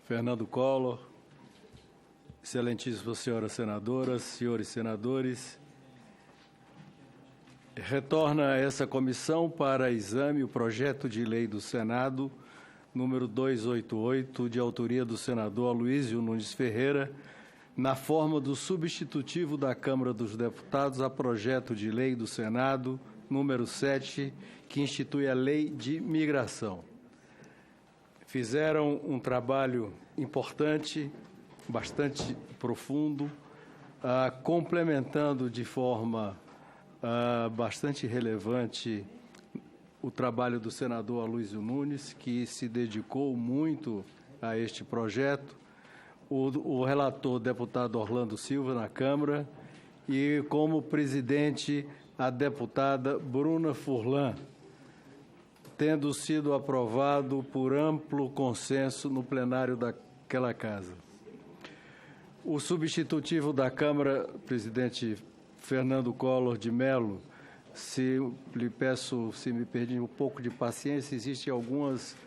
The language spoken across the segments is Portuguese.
Fernando Collor, excelentíssimas senhoras senadoras, senhores senadores, retorna a essa comissão para exame o projeto de lei do Senado, número 288, de autoria do senador Aloysio Nunes Ferreira, na forma do substitutivo da Câmara dos Deputados a projeto de lei do Senado, número 7, que institui a Lei de Migração. Fizeram um trabalho importante, bastante profundo, complementando de forma bastante relevante o trabalho do senador Aloysio Nunes, que se dedicou muito a este projeto, o relator, deputado Orlando Silva, na Câmara, e como presidente, a deputada Bruna Furlan, tendo sido aprovado por amplo consenso no plenário daquela casa. O substitutivo da Câmara, presidente Fernando Collor de Mello, lhe peço, se me perdi um pouco de paciência, existem algumas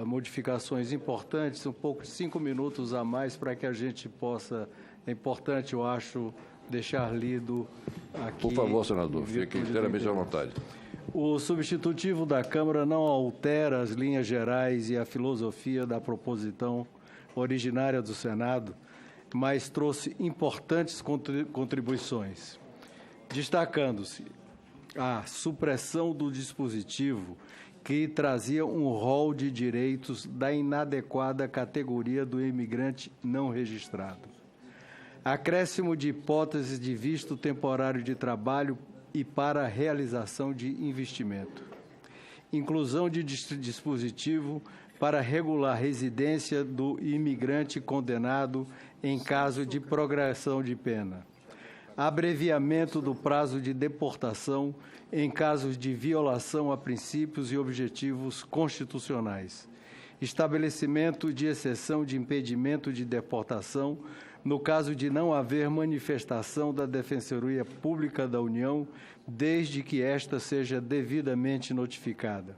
modificações importantes, um pouco de 5 minutos a mais para que a gente possa, é importante, eu acho, deixar lido aqui. Por favor, senador, fique inteiramente à vontade. O substitutivo da Câmara não altera as linhas gerais e a filosofia da proposição originária do Senado, mas trouxe importantes contribuições, destacando-se a supressão do dispositivo que trazia um rol de direitos da inadequada categoria do imigrante não registrado, acréscimo de hipóteses de visto temporário de trabalho e para a realização de investimento, inclusão de dispositivo para regular residência do imigrante condenado em caso de progressão de pena, abreviamento do prazo de deportação em casos de violação a princípios e objetivos constitucionais, estabelecimento de exceção de impedimento de deportação no caso de não haver manifestação da Defensoria Pública da União, desde que esta seja devidamente notificada.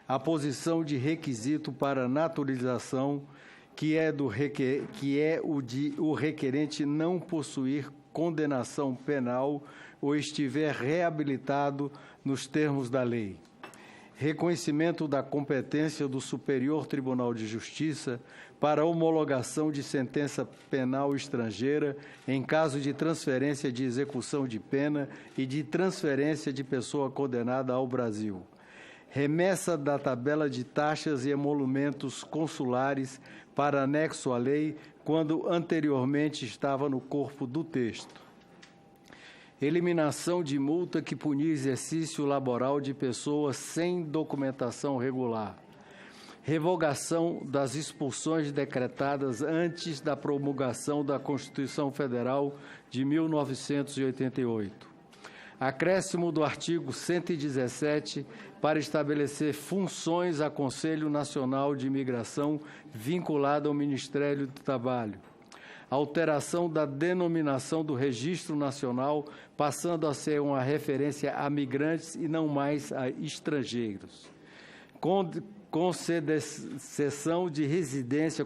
A posição de requisito para naturalização, que é o requerente não possuir condenação penal ou estiver reabilitado nos termos da lei. Reconhecimento da competência do Superior Tribunal de Justiça para homologação de sentença penal estrangeira em caso de transferência de execução de pena e de transferência de pessoa condenada ao Brasil. Remessa da tabela de taxas e emolumentos consulares para anexo à lei, quando anteriormente estava no corpo do texto. Eliminação de multa que punia exercício laboral de pessoas sem documentação regular. Revogação das expulsões decretadas antes da promulgação da Constituição Federal de 1988. Acréscimo do artigo 117 para estabelecer funções a Conselho Nacional de Imigração vinculado ao Ministério do Trabalho. Alteração da denominação do Registro Nacional, passando a ser uma referência a migrantes e não mais a estrangeiros. Concessão de residência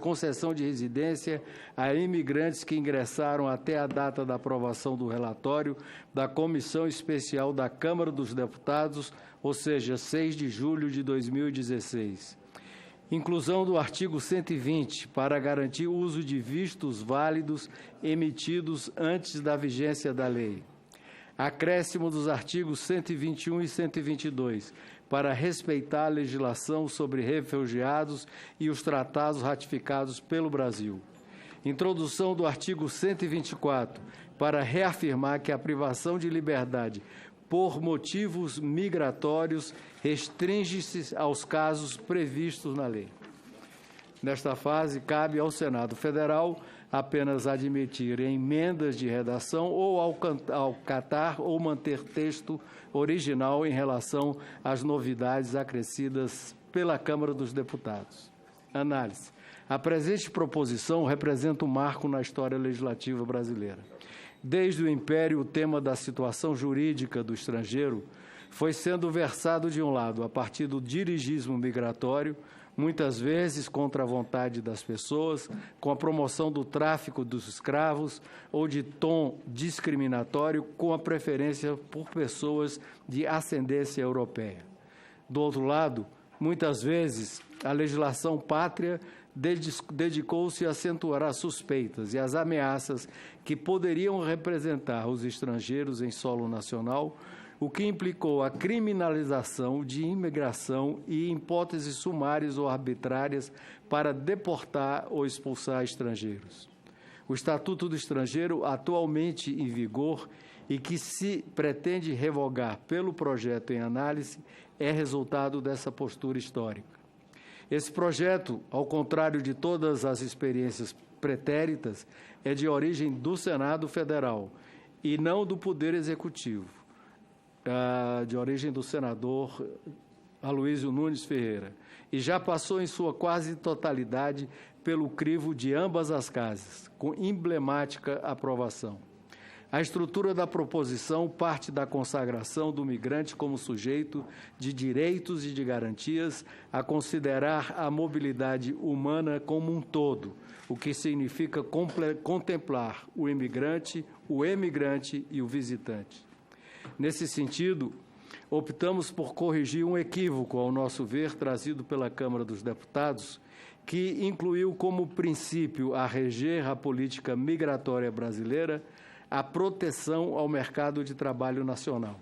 a imigrantes que ingressaram até a data da aprovação do relatório da Comissão Especial da Câmara dos Deputados, ou seja, 6 de julho de 2016. Inclusão do artigo 120 para garantir o uso de vistos válidos emitidos antes da vigência da lei. Acréscimo dos artigos 121 e 122 para respeitar a legislação sobre refugiados e os tratados ratificados pelo Brasil. Introdução do artigo 124 para reafirmar que a privação de liberdade por motivos migratórios restringe-se aos casos previstos na lei. Nesta fase, cabe ao Senado Federal apenas admitir emendas de redação ou acatar ou manter texto original em relação às novidades acrescidas pela Câmara dos Deputados. Análise. A presente proposição representa um marco na história legislativa brasileira. Desde o Império, o tema da situação jurídica do estrangeiro foi sendo versado de um lado a partir do dirigismo migratório, muitas vezes contra a vontade das pessoas, com a promoção do tráfico dos escravos ou de tom discriminatório com a preferência por pessoas de ascendência europeia. Do outro lado, muitas vezes, a legislação pátria dedicou-se a acentuar as suspeitas e as ameaças que poderiam representar os estrangeiros em solo nacional, o que implicou a criminalização de imigração e hipóteses sumárias ou arbitrárias para deportar ou expulsar estrangeiros. O Estatuto do Estrangeiro, atualmente em vigor e que se pretende revogar pelo projeto em análise, é resultado dessa postura histórica. Esse projeto, ao contrário de todas as experiências pretéritas, é de origem do Senado Federal e não do Poder Executivo, de origem do senador Aloysio Nunes Ferreira, e já passou em sua quase totalidade pelo crivo de ambas as casas, com emblemática aprovação. A estrutura da proposição parte da consagração do migrante como sujeito de direitos e de garantias a considerar a mobilidade humana como um todo, o que significa contemplar o imigrante, o emigrante e o visitante. Nesse sentido, optamos por corrigir um equívoco, ao nosso ver, trazido pela Câmara dos Deputados, que incluiu como princípio a reger a política migratória brasileira a proteção ao mercado de trabalho nacional.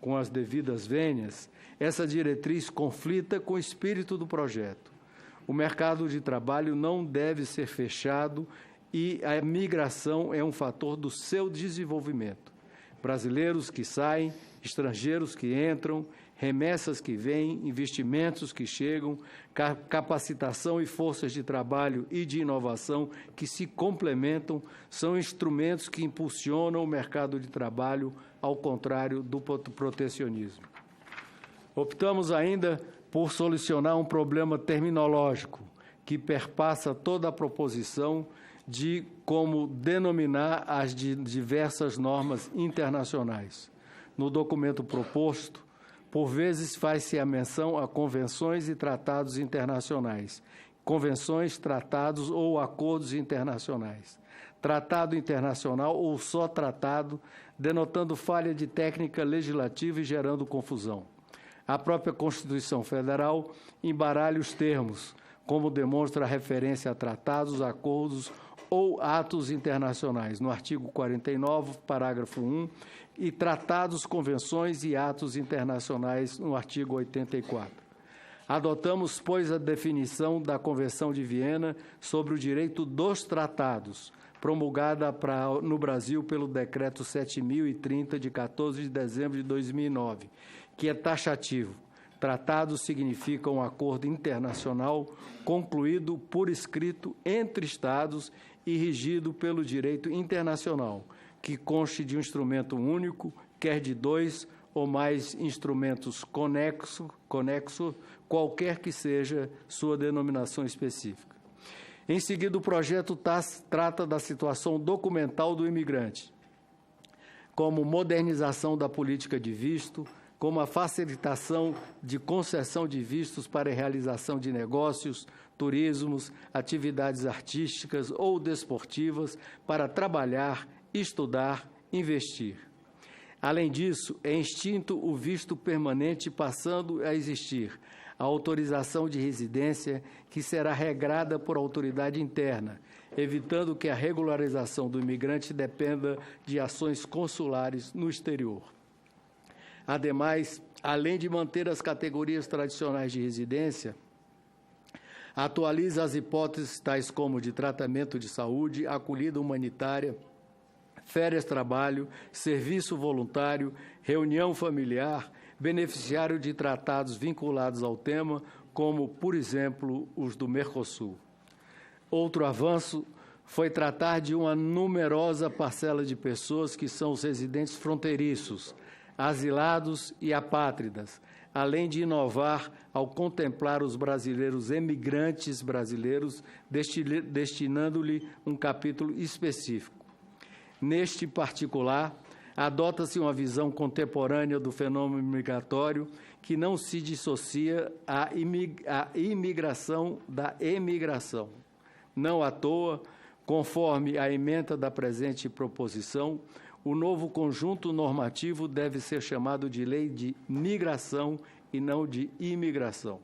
Com as devidas vênias, essa diretriz conflita com o espírito do projeto. O mercado de trabalho não deve ser fechado e a migração é um fator do seu desenvolvimento. Brasileiros que saem, estrangeiros que entram, remessas que vêm, investimentos que chegam, capacitação e forças de trabalho e de inovação que se complementam, são instrumentos que impulsionam o mercado de trabalho, ao contrário do protecionismo. Optamos ainda por solucionar um problema terminológico que perpassa toda a proposição de como denominar as diversas normas internacionais. No documento proposto, por vezes faz-se a menção a convenções e tratados internacionais, convenções, tratados ou acordos internacionais, tratado internacional ou só tratado, denotando falha de técnica legislativa e gerando confusão. A própria Constituição Federal embaralha os termos, como demonstra a referência a tratados, acordos ou atos internacionais, no artigo 49, parágrafo 1, e tratados, convenções e atos internacionais, no artigo 84. Adotamos, pois, a definição da Convenção de Viena sobre o direito dos tratados, promulgada no Brasil pelo Decreto 7.030, de 14 de dezembro de 2009, que é taxativo. Tratado significa um acordo internacional concluído por escrito entre Estados e regido pelo direito internacional, que conste de um instrumento único, quer de dois ou mais instrumentos conexo, qualquer que seja sua denominação específica. Em seguida, o projeto trata da situação documental do imigrante, como modernização da política de visto, como a facilitação de concessão de vistos para a realização de negócios, turismos, atividades artísticas ou desportivas para trabalhar, estudar, investir. Além disso, é extinto o visto permanente, passando a existir a autorização de residência, que será regrada por autoridade interna, evitando que a regularização do imigrante dependa de ações consulares no exterior. Ademais, além de manter as categorias tradicionais de residência, atualiza as hipóteses tais como de tratamento de saúde, acolhida humanitária, férias-trabalho, serviço voluntário, reunião familiar, beneficiário de tratados vinculados ao tema, como, por exemplo, os do Mercosul. Outro avanço foi tratar de uma numerosa parcela de pessoas que são os residentes fronteiriços, asilados e apátridas, além de inovar ao contemplar os brasileiros emigrantes brasileiros, destinando-lhe um capítulo específico. Neste particular, adota-se uma visão contemporânea do fenômeno migratório que não se dissocia a imigração da emigração. Não à toa, conforme a ementa da presente proposição, o novo conjunto normativo deve ser chamado de Lei de Migração e não de Imigração.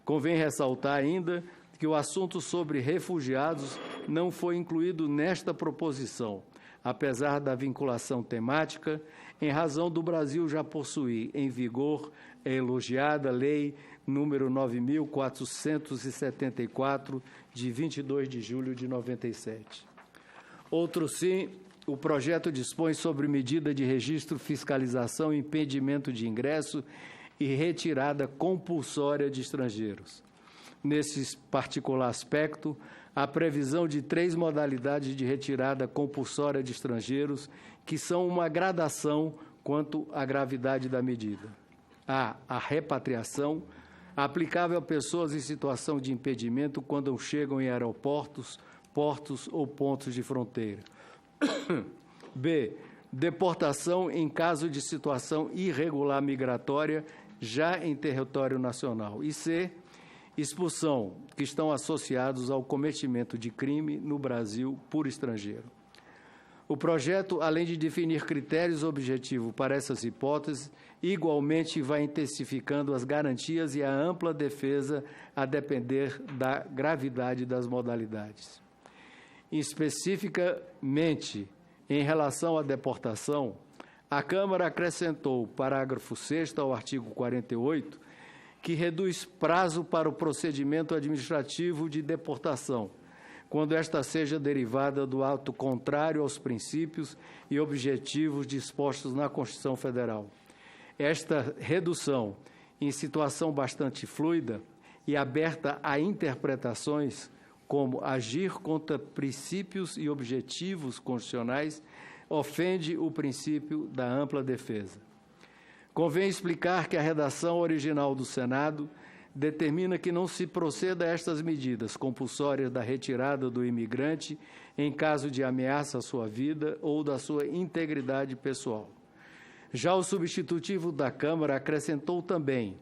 Convém ressaltar ainda que o assunto sobre refugiados não foi incluído nesta proposição, apesar da vinculação temática, em razão do Brasil já possuir em vigor a elogiada Lei número 9.474, de 22 de julho de 97. Outro sim, o projeto dispõe sobre medida de registro, fiscalização, impedimento de ingresso e retirada compulsória de estrangeiros. Nesse particular aspecto, a previsão de 3 modalidades de retirada compulsória de estrangeiros, que são uma gradação quanto à gravidade da medida. A repatriação, aplicável a pessoas em situação de impedimento quando chegam em aeroportos, portos ou pontos de fronteira. B. Deportação em caso de situação irregular migratória já em território nacional. E C. Expulsão, que estão associados ao cometimento de crime no Brasil por estrangeiro. O projeto, além de definir critérios objetivos para essas hipóteses, igualmente vai intensificando as garantias e a ampla defesa a depender da gravidade das modalidades. Especificamente, em relação à deportação, a Câmara acrescentou o parágrafo 6º ao artigo 48, que reduz prazo para o procedimento administrativo de deportação, quando esta seja derivada do ato contrário aos princípios e objetivos dispostos na Constituição Federal. Esta redução, em situação bastante fluida e aberta a interpretações, como agir contra princípios e objetivos constitucionais, ofende o princípio da ampla defesa. Convém explicar que a redação original do Senado determina que não se proceda a estas medidas compulsórias da retirada do imigrante em caso de ameaça à sua vida ou da sua integridade pessoal. Já o substitutivo da Câmara acrescentou também: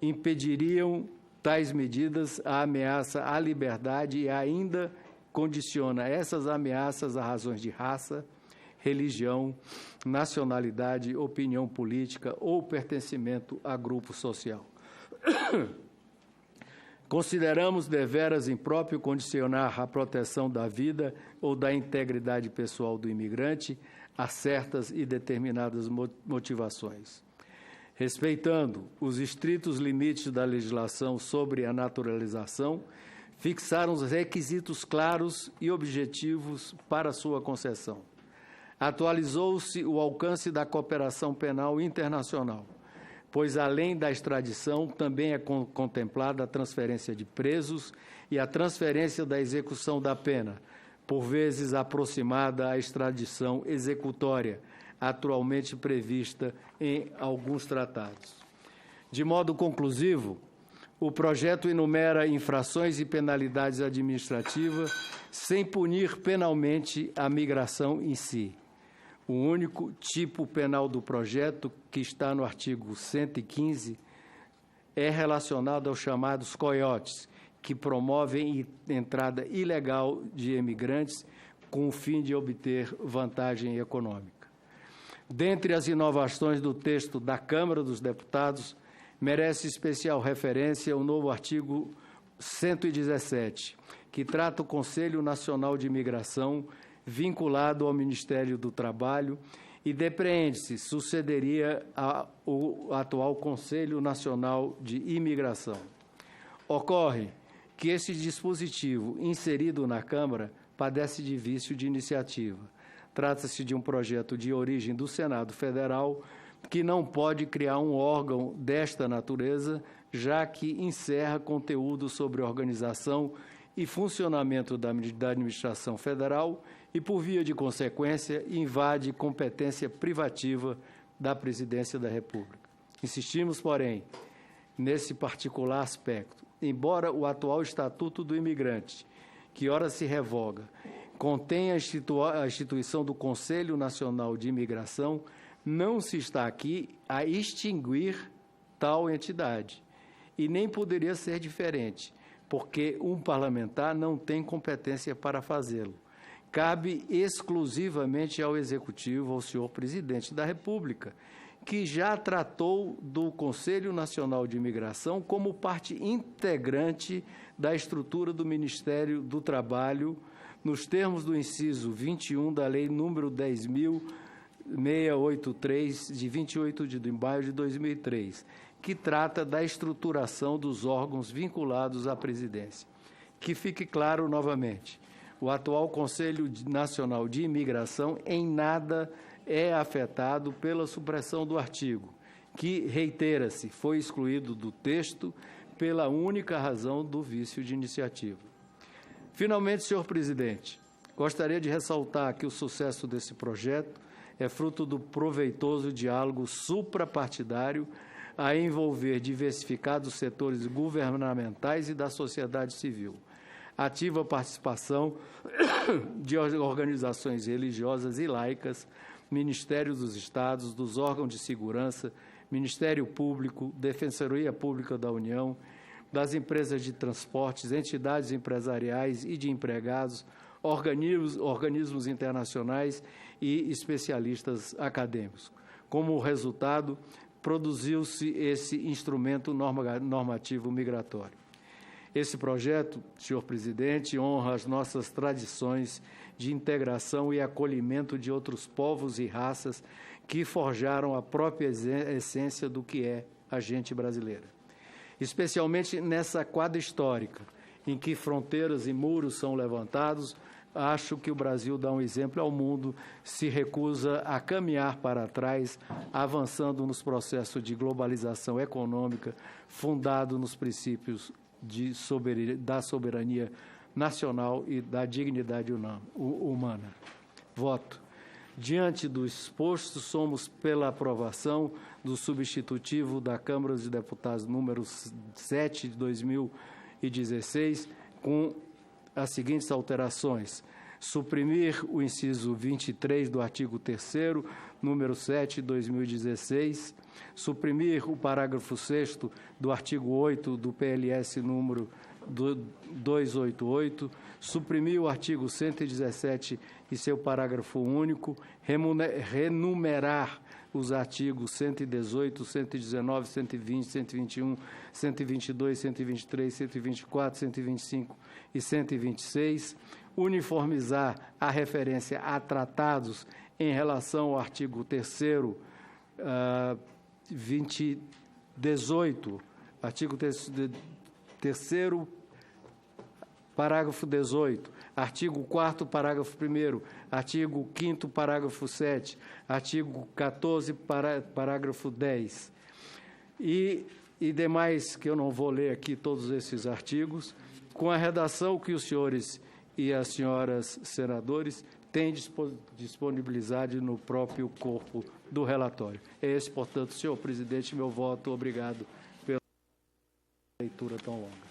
impediriam tais medidas a ameaça à liberdade e ainda condiciona essas ameaças a razões de raça, religião, nacionalidade, opinião política ou pertencimento a grupo social. Consideramos deveras impróprio condicionar a proteção da vida ou da integridade pessoal do imigrante a certas e determinadas motivações. Respeitando os estritos limites da legislação sobre a naturalização, fixaram os requisitos claros e objetivos para sua concessão. Atualizou-se o alcance da cooperação penal internacional, pois, além da extradição, também é contemplada a transferência de presos e a transferência da execução da pena, por vezes aproximada à extradição executória, atualmente prevista em alguns tratados. De modo conclusivo, o projeto enumera infrações e penalidades administrativas sem punir penalmente a migração em si. O único tipo penal do projeto, que está no artigo 115, é relacionado aos chamados coiotes, que promovem entrada ilegal de imigrantes com o fim de obter vantagem econômica. Dentre as inovações do texto da Câmara dos Deputados, merece especial referência o novo artigo 117, que trata o Conselho Nacional de Imigração, vinculado ao Ministério do Trabalho, e depreende-se, sucederia ao atual Conselho Nacional de Imigração. Ocorre que esse dispositivo, inserido na Câmara, padece de vício de iniciativa. Trata-se de um projeto de origem do Senado Federal, que não pode criar um órgão desta natureza, já que encerra conteúdo sobre organização e funcionamento da administração federal e, por via de consequência, invade competência privativa da Presidência da República. Insistimos, porém, nesse particular aspecto. Embora o atual Estatuto do Imigrante, que ora se revoga, contém a instituição do Conselho Nacional de Imigração, não se está aqui a extinguir tal entidade. E nem poderia ser diferente, porque um parlamentar não tem competência para fazê-lo. Cabe exclusivamente ao Executivo, ao senhor Presidente da República, que já tratou do Conselho Nacional de Imigração como parte integrante da estrutura do Ministério do Trabalho, nos termos do inciso 21 da Lei número 10.683, de 28 de maio de 2003, que trata da estruturação dos órgãos vinculados à presidência. Que fique claro novamente, o atual Conselho Nacional de Imigração em nada é afetado pela supressão do artigo, que, reitera-se, foi excluído do texto pela única razão do vício de iniciativa. Finalmente, senhor presidente, gostaria de ressaltar que o sucesso desse projeto é fruto do proveitoso diálogo suprapartidário a envolver diversificados setores governamentais e da sociedade civil, ativa participação de organizações religiosas e laicas, Ministérios dos Estados, dos órgãos de segurança, Ministério Público, Defensoria Pública da União, das empresas de transportes, entidades empresariais e de empregados, organismos internacionais e especialistas acadêmicos. Como resultado, produziu-se esse instrumento normativo migratório. Esse projeto, senhor presidente, honra as nossas tradições de integração e acolhimento de outros povos e raças que forjaram a própria essência do que é a gente brasileira. Especialmente nessa quadra histórica, em que fronteiras e muros são levantados, acho que o Brasil dá um exemplo ao mundo, se recusa a caminhar para trás, avançando nos processos de globalização econômica, fundado nos princípios da soberania nacional e da dignidade humana. Voto. Diante do exposto, somos pela aprovação do substitutivo da Câmara dos Deputados número 7 de 2016, com as seguintes alterações: suprimir o inciso 23 do artigo 3º, número 7 de 2016, suprimir o parágrafo 6º do artigo 8 do PLS número 288, suprimir o artigo 117 e seu parágrafo único, renumerar os artigos 118, 119, 120, 121, 122, 123, 124, 125 e 126, uniformizar a referência a tratados em relação ao artigo 3º, 18, artigo 3º, parágrafo 18, artigo 4º, parágrafo 1º, artigo 5º, parágrafo 7, artigo 14, parágrafo 10. E demais, que eu não vou ler aqui todos esses artigos, com a redação que os senhores e as senhoras senadores têm disponibilizado no próprio corpo do relatório. É esse, portanto, senhor presidente, meu voto. Obrigado pela leitura tão longa.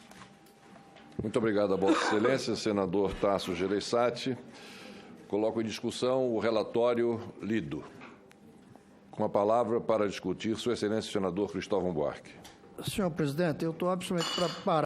Muito obrigado a Vossa Excelência, senador Tasso Gereissati. Coloco em discussão o relatório lido. Com a palavra para discutir, Sua Excelência, senador Cristóvão Buarque. Senhor presidente, eu estou absolutamente preparado.